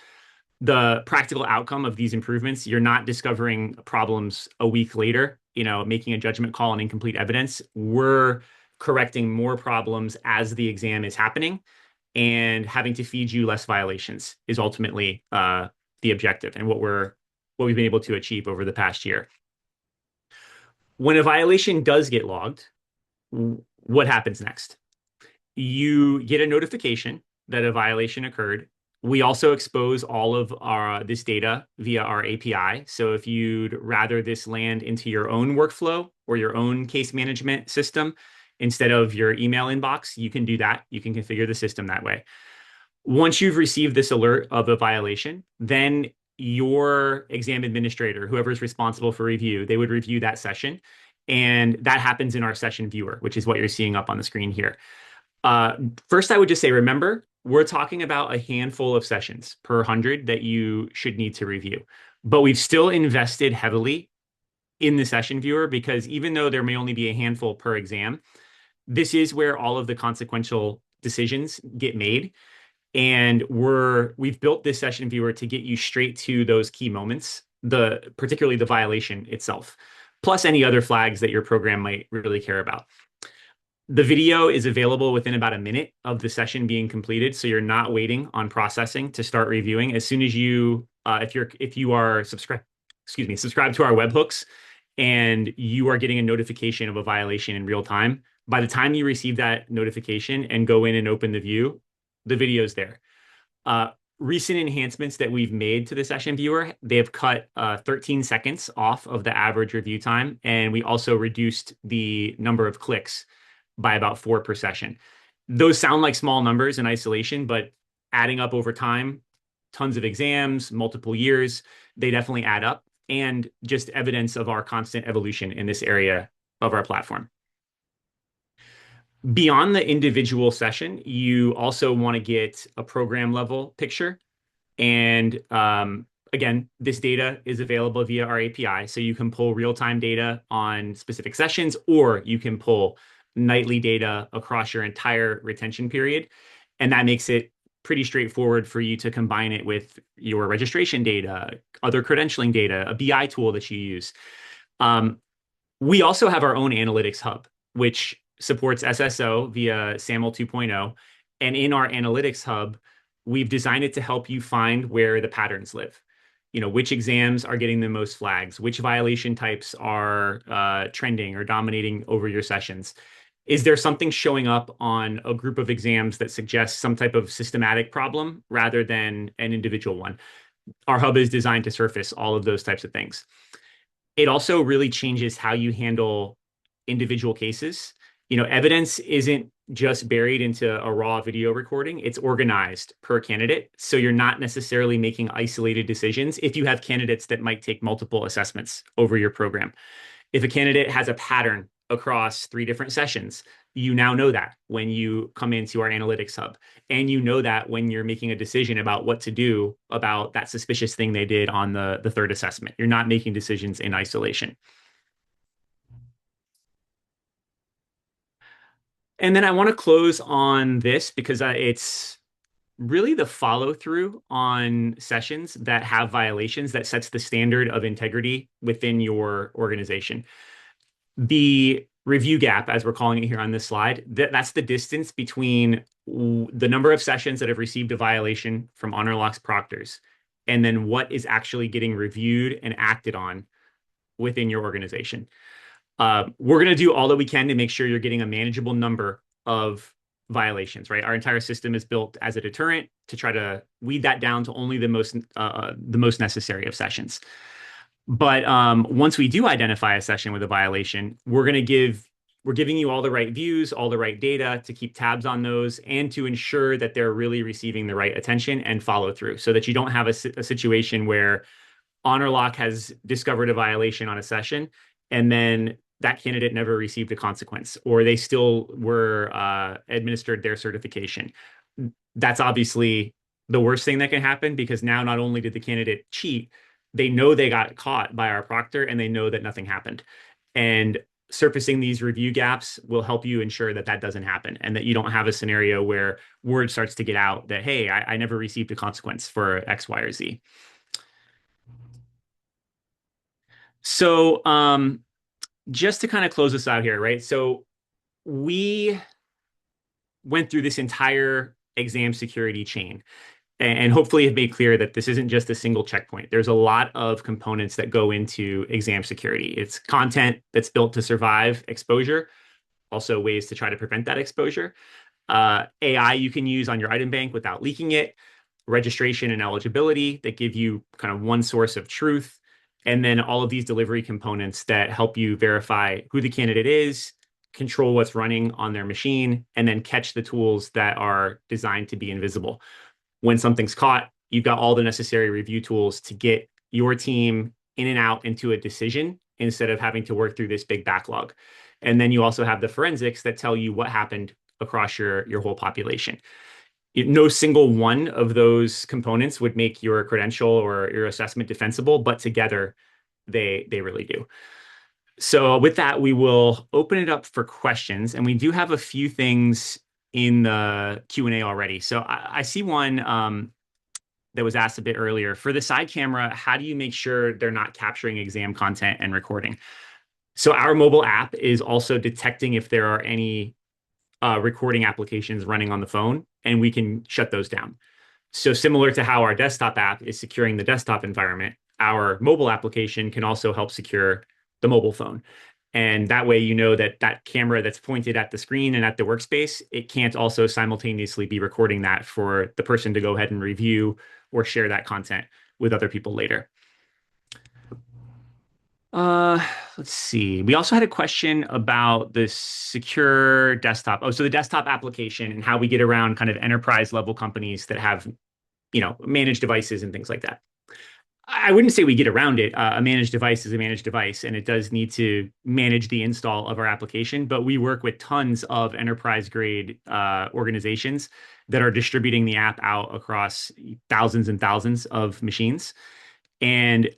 The practical outcome of these improvements, you're not discovering problems a week later, making a judgment call on incomplete evidence. We're correcting more problems as the exam is happening, and having to feed you less violations is ultimately the objective and what we've been able to achieve over the past year. When a violation does get logged, what happens next? You get a notification that a violation occurred. We also expose all of this data via our API. So if you'd rather this land into your own workflow or your own case management system instead of your email inbox, you can do that. You can configure the system that way. Once you've received this alert of a violation, then your exam administrator, whoever is responsible for review, they would review that session. And that happens in our session viewer, which is what you're seeing up on the screen here. First, I would just say, remember, we're talking about a handful of sessions per 100 that you should need to review. But we've still invested heavily in the session viewer because even though there may only be a handful per exam, this is where all of the consequential decisions get made. And we've built this session viewer to get you straight to those key moments, particularly the violation itself, plus any other flags that your program might really care about. The video is available within about a minute of the session being completed, so you're not waiting on processing to start reviewing. As soon as if you are subscribed to our webhooks and you are getting a notification of a violation in real time, by the time you receive that notification and go in and open the view, the video's there. Recent enhancements that we've made to the session viewer, they have cut 13 seconds off of the average review time, and we also reduced the number of clicks by about 4 per session. Those sound like small numbers in isolation, but adding up over time, tons of exams, multiple years, they definitely add up, and just evidence of our constant evolution in this area of our platform. Beyond the individual session, you also want to get a program level picture. And again, this data is available via our API. So you can pull real-time data on specific sessions, or you can pull nightly data across your entire retention period. And that makes it pretty straightforward for you to combine it with your registration data, other credentialing data, a BI tool that you use. We also have our own analytics hub, which supports SSO via SAML 2.0. And in our analytics hub, we've designed it to help you find where the patterns live. Which exams are getting the most flags, which violation types are trending or dominating over your sessions. Is there something showing up on a group of exams that suggests some type of systematic problem rather than an individual one? Our hub is designed to surface all of those types of things. It also really changes how you handle individual cases. Evidence isn't just buried into a raw video recording. It's organized per candidate. So you're not necessarily making isolated decisions if you have candidates that might take multiple assessments over your program. If a candidate has a pattern across 3 different sessions, you now know that when you come into our analytics hub, and you know that when you're making a decision about what to do about that suspicious thing they did on the third assessment. You're not making decisions in isolation. And then I want to close on this because it's really the follow through on sessions that have violations that sets the standard of integrity within your organization. The review gap, as we're calling it here on this slide, that's the distance between the number of sessions that have received a violation from Honorlock's proctors and then what is actually getting reviewed and acted on within your organization. We're going to do all that we can to make sure you're getting a manageable number of violations, right? Our entire system is built as a deterrent to try to weed that down to only the most necessary of sessions. But once we do identify a session with a violation, we're giving you all the right views, all the right data to keep tabs on those and to ensure that they're really receiving the right attention and follow through so that you don't have a situation where Honorlock has discovered a violation on a session and then that candidate never received a consequence or they still were administered their certification. That's obviously the worst thing that can happen because now not only did the candidate cheat, they know they got caught by our proctor and they know that nothing happened. And surfacing these review gaps will help you ensure that that doesn't happen and that you don't have a scenario where word starts to get out that, hey, I never received a consequence for X, Y, or Z. So just to kind of close this out here, right? So we went through this entire exam security chain and hopefully have made clear that this isn't just a single checkpoint. There's a lot of components that go into exam security. It's content that's built to survive exposure, also ways to try to prevent that exposure. AI you can use on your item bank without leaking it, registration and eligibility that give you kind of one source of truth, and then all of these delivery components that help you verify who the candidate is, control what's running on their machine, and then catch the tools that are designed to be invisible. When something's caught, you've got all the necessary review tools to get your team in and out into a decision instead of having to work through this big backlog. And then you also have the forensics that tell you what happened across your whole population. No single one of those components would make your credential or your assessment defensible, but together they really do. So with that, we will open it up for questions, and we do have a few things in the Q&A already. So I see one that was asked a bit earlier. For the side camera, how do you make sure they're not capturing exam content and recording? So our mobile app is also detecting if there are any recording applications running on the phone, and we can shut those down. So similar to how our desktop app is securing the desktop environment, our mobile application can also help secure the mobile phone. And that way, you know that that camera that's pointed at the screen and at the workspace, it can't also simultaneously be recording that for the person to go ahead and review or share that content with other people later. Let's see. We also had a question about the secure desktop. Oh, so the desktop application and how we get around kind of enterprise level companies that have, managed devices and things like that. I wouldn't say we get around it. A managed device is a managed device, and it does need to manage the install of our application. But we work with tons of enterprise grade organizations that are distributing the app out across thousands and thousands of machines. And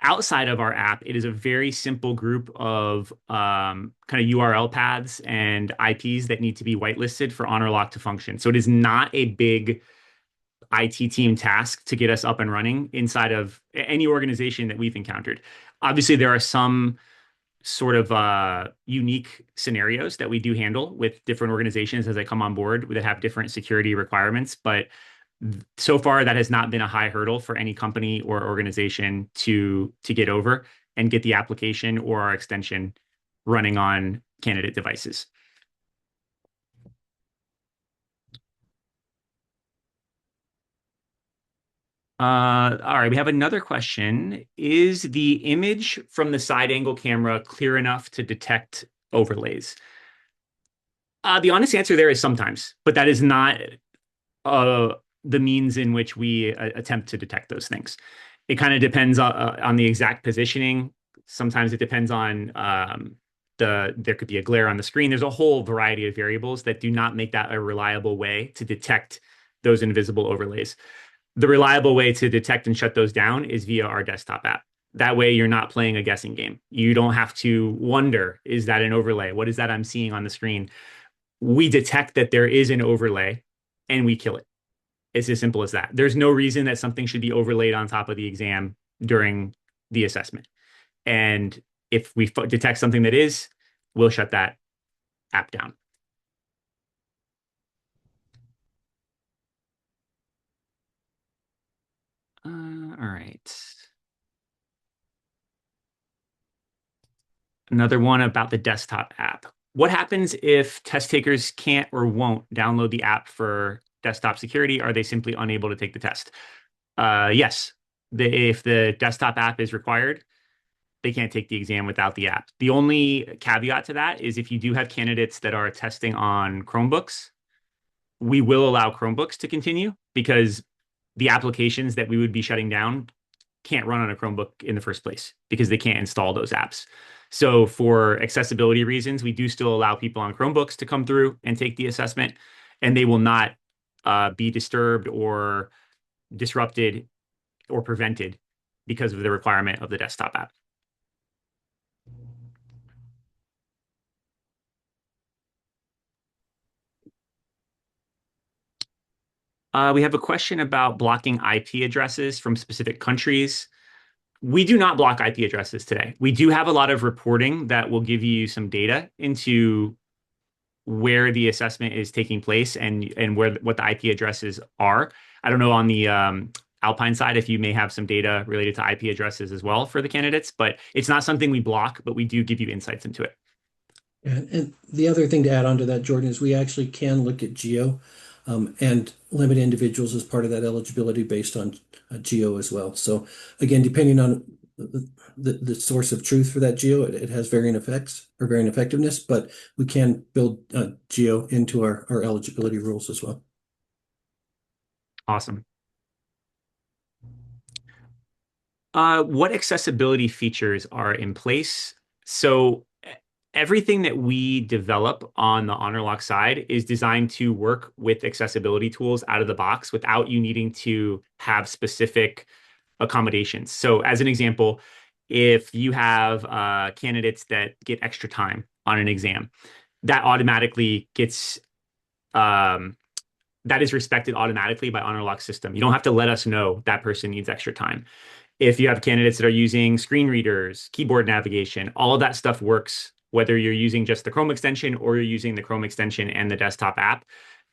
outside of our app, it is a very simple group of kind of URL paths and IPs that need to be whitelisted for Honorlock to function. So it is not a big IT team task to get us up and running inside of any organization that we've encountered. Obviously, there are some sort of unique scenarios that we do handle with different organizations as they come on board that have different security requirements. But so far, that has not been a high hurdle for any company or organization to get over and get the application or our extension running on candidate devices. All right, we have another question. Is the image from the side angle camera clear enough to detect overlays? The honest answer there is sometimes, but that is not uh, the means in which we attempt to detect those things. It kind of depends on the exact positioning. Sometimes it depends on there could be a glare on the screen. There's a whole variety of variables that do not make that a reliable way to detect those invisible overlays. The reliable way to detect and shut those down is via our desktop app. That way, you're not playing a guessing game. You don't have to wonder, is that an overlay? What is that I'm seeing on the screen? We detect that there is an overlay and we kill it. It's as simple as that. There's no reason that something should be overlaid on top of the exam during the assessment. And if we detect something that is, we'll shut that app down. All right. Another one about the desktop app. What happens if test takers can't or won't download the app for desktop security? Are they simply unable to take the test? Yes. If the desktop app is required, they can't take the exam without the app. The only caveat to that is if you do have candidates that are testing on Chromebooks, we will allow Chromebooks to continue because the applications that we would be shutting down can't run on a Chromebook in the first place because they can't install those apps. So for accessibility reasons, we do still allow people on Chromebooks to come through and take the assessment, and they will not be disturbed or disrupted or prevented because of the requirement of the desktop app. We have a question about blocking IP addresses from specific countries. We do not block IP addresses today. We do have a lot of reporting that will give you some data into where the assessment is taking place and what the IP addresses are. I don't know on the Alpine side if you may have some data related to IP addresses as well for the candidates, but it's not something we block, but we do give you insights into it. And the other thing to add on to that, Jordan, is we actually can look at geo and limit individuals as part of that eligibility based on geo as well. So again, depending on the source of truth for that geo, it has varying effects or varying effectiveness, but we can build geo into our eligibility rules as well. Awesome. What accessibility features are in place? So everything that we develop on the Honorlock side is designed to work with accessibility tools out of the box without you needing to have specific accommodations. So as an example, if you have candidates that get extra time on an exam, that automatically gets that is respected automatically by Honorlock system. You don't have to let us know that person needs extra time. If you have candidates that are using screen readers, keyboard navigation, all of that stuff works, whether you're using just the Chrome extension or you're using the Chrome extension and the desktop app.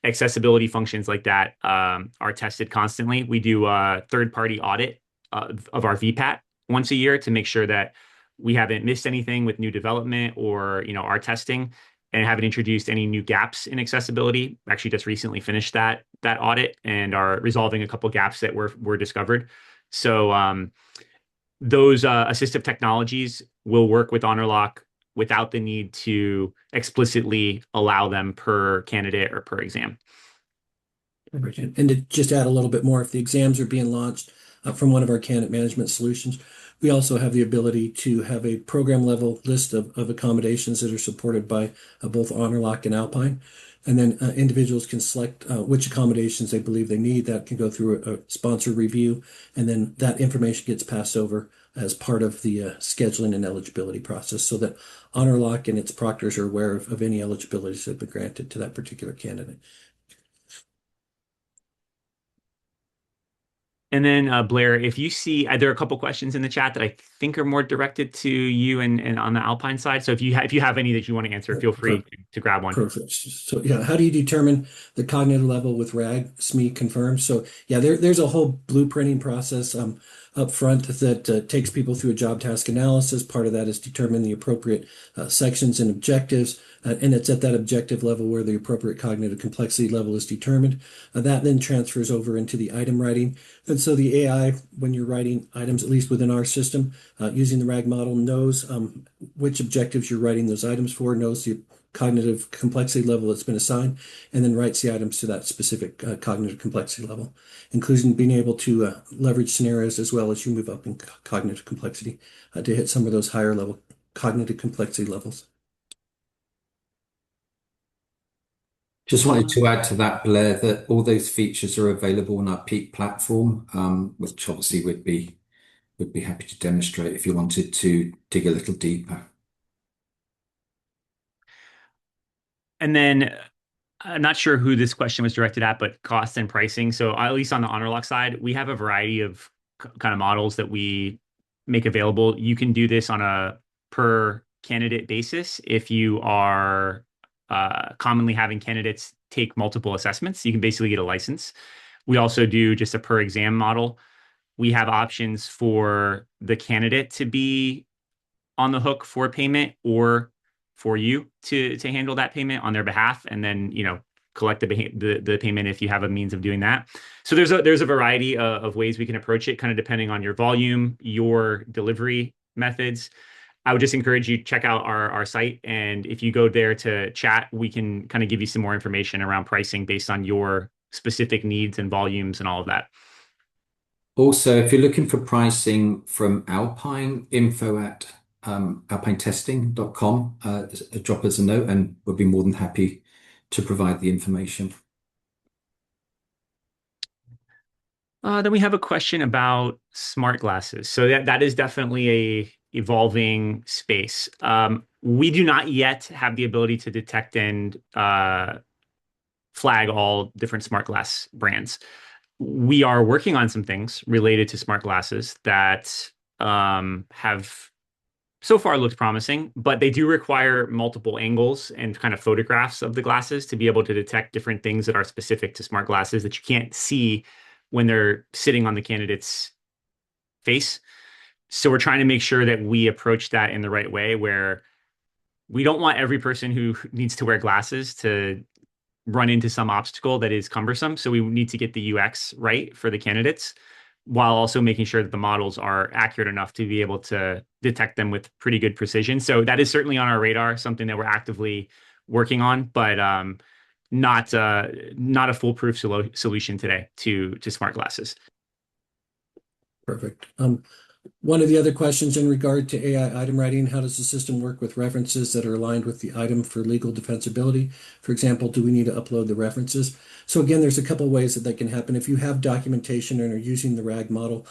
Accessibility functions like that are tested constantly. We do a third-party audit of our VPAT once a year to make sure that we haven't missed anything with new development or our testing and haven't introduced any new gaps in accessibility. Actually, just recently finished that audit and are resolving a couple gaps that were discovered. So those assistive technologies will work with Honorlock without the need to explicitly allow them per candidate or per exam. And to just add a little bit more, if the exams are being launched from one of our candidate management solutions, we also have the ability to have a program level list of accommodations that are supported by both Honorlock and Alpine. And then individuals can select which accommodations they believe they need. That can go through a sponsor review, and then that information gets passed over as part of the scheduling and eligibility process so that Honorlock and its proctors are aware of any eligibilities that have been granted to that particular candidate. And then Blair, if you see, there are a couple questions in the chat that I think are more directed to you and on the Alpine side. So if you have any that you want to answer, feel free to grab one. Perfect. So yeah, how do you determine the cognitive level with RAG, SME confirmed? So yeah, there's a whole blueprinting process up front that takes people through a job task analysis. Part of that is determine the appropriate sections and objectives, and it's at that objective level where the appropriate cognitive complexity level is determined. That then transfers over into the item writing. And so the AI, when you're writing items, at least within our system, using the RAG model, knows which objectives you're writing those items for, knows the cognitive complexity level that's been assigned, and then writes the items to that specific cognitive complexity level, including being able to leverage scenarios as well as you move up in cognitive complexity to hit some of those higher level cognitive complexity levels. Just wanted to add to that, Blair, that all those features are available on our Peak platform, which obviously would be happy to demonstrate if you wanted to dig a little deeper. And then I'm not sure who this question was directed at, but cost and pricing. So at least on the Honorlock side, we have a variety of kind of models that we make available. You can do this on a per candidate basis. If you are commonly having candidates take multiple assessments, you can basically get a license. We also do just a per exam model. We have options for the candidate to be on the hook for payment or for you to handle that payment on their behalf, and then collect the payment if you have a means of doing that. So there's a variety of ways we can approach it, kind of depending on your volume, your delivery methods. I would just encourage you to check out our site, and if you go there to chat, we can kind of give you some more information around pricing based on your specific needs and volumes and all of that. Also, if you're looking for pricing from Alpine, info at alpinetesting.com, drop us a note and we'll be more than happy to provide the information. Then we have a question about smart glasses. So that is definitely a evolving space. We do not yet have the ability to detect and flag all different smart glass brands. We are working on some things related to smart glasses that have so far looked promising, but they do require multiple angles and kind of photographs of the glasses to be able to detect different things that are specific to smart glasses that you can't see when they're sitting on the candidate's face. So we're trying to make sure that we approach that in the right way, where we don't want every person who needs to wear glasses to run into some obstacle that is cumbersome. So we need to get the UX right for the candidates, while also making sure that the models are accurate enough to be able to detect them with pretty good precision. So that is certainly on our radar, something that we're actively working on, but not a foolproof solution today to smart glasses. Perfect. One of the other questions in regard to AI item writing, how does the system work with references that are aligned with the item for legal defensibility? For example, do we need to upload the references? So again, there's a couple ways that that can happen. If you have documentation and are using the RAG model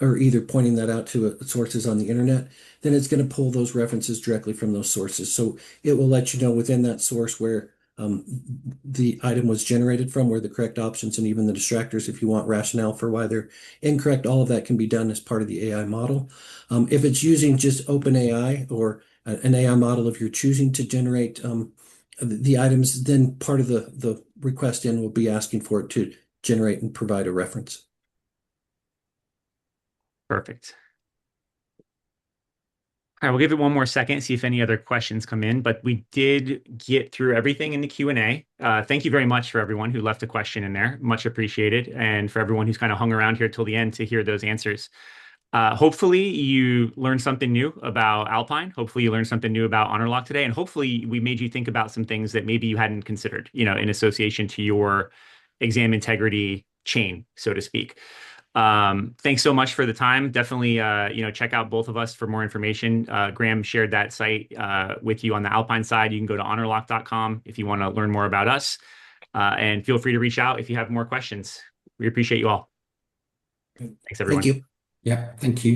or either pointing that out to sources on the internet, then it's going to pull those references directly from those sources. So it will let you know within that source where the item was generated from, where the correct options and even the distractors, if you want rationale for why they're incorrect, all of that can be done as part of the AI model. If it's using just OpenAI or an AI model, if you're choosing to generate the items, then part of the request in will be asking for it to generate and provide a reference. Perfect. All right, we'll give it one more second, see if any other questions come in, but we did get through everything in the Q&A. Thank you very much for everyone who left a question in there. Much appreciated. And for everyone who's kind of hung around here till the end to hear those answers. Hopefully you learned something new about Alpine. Hopefully you learned something new about Honorlock today. And hopefully we made you think about some things that maybe you hadn't considered, in association to your exam integrity chain, so to speak. Thanks so much for the time. Definitely, check out both of us for more information. Graham shared that site with you on the Alpine side. You can go to honorlock.com if you want to learn more about us. And feel free to reach out if you have more questions. We appreciate you all. Thanks, everyone. Thank you. Yeah, thank you.